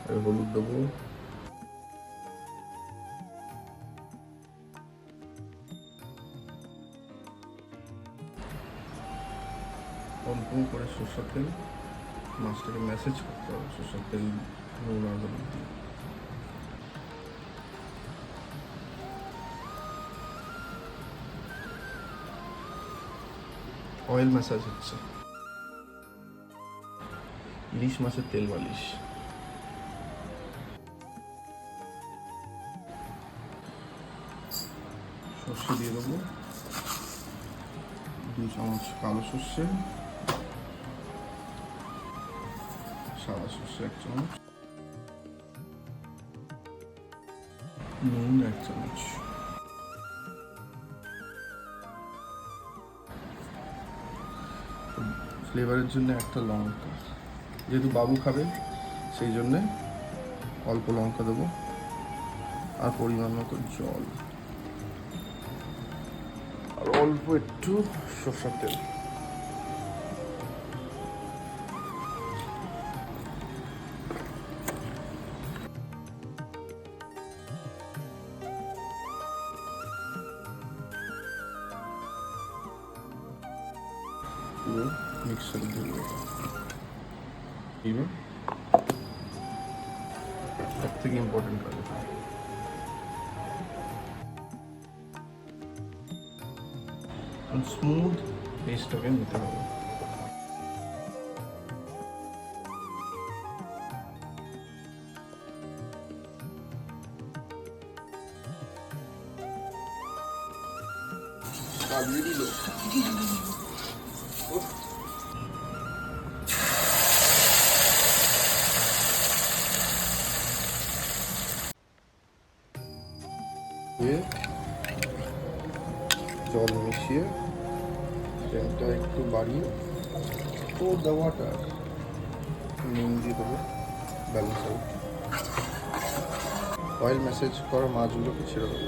আর হলুদ দেবো, অল্প করে সরষের তেল। মাছটাকে ম্যাসেজ করতে হবে সরষের তেল, নুন আর হলুদ দিয়ে। অয়েল ম্যাসাজ হচ্ছে, ইলিশ মাছের তেল মালিশ। সর্ষে দিয়ে দেবো, 2 চামচ কালো সর্ষে, সাদা সর্ষে 1 চামচ, নুন 1 চামচ। ফ্লেভারের জন্য একটা লঙ্কা, যেহেতু বাবু খাবে সেই জন্যে অল্প লঙ্কা দেবো, আর পরিমাণ মতো জল, আর অল্প একটু সরষের তেল। পুরো মিক্সারে দিয়ে দেবো। এবার সব থেকে ইম্পর্টেন্ট কাজ, স্মুথ পেস্টটাকে নিতে হবে। কালিয়ে দিল। জল মিশিয়ে ফ্লেমটা একটু বাড়িয়ে ও দেওয়াটা নুন দিয়ে দেবো ব্যালেন্স আউট। অয়েল ম্যাসেজ করা মাছগুলোকে ছেড়ে দেবো।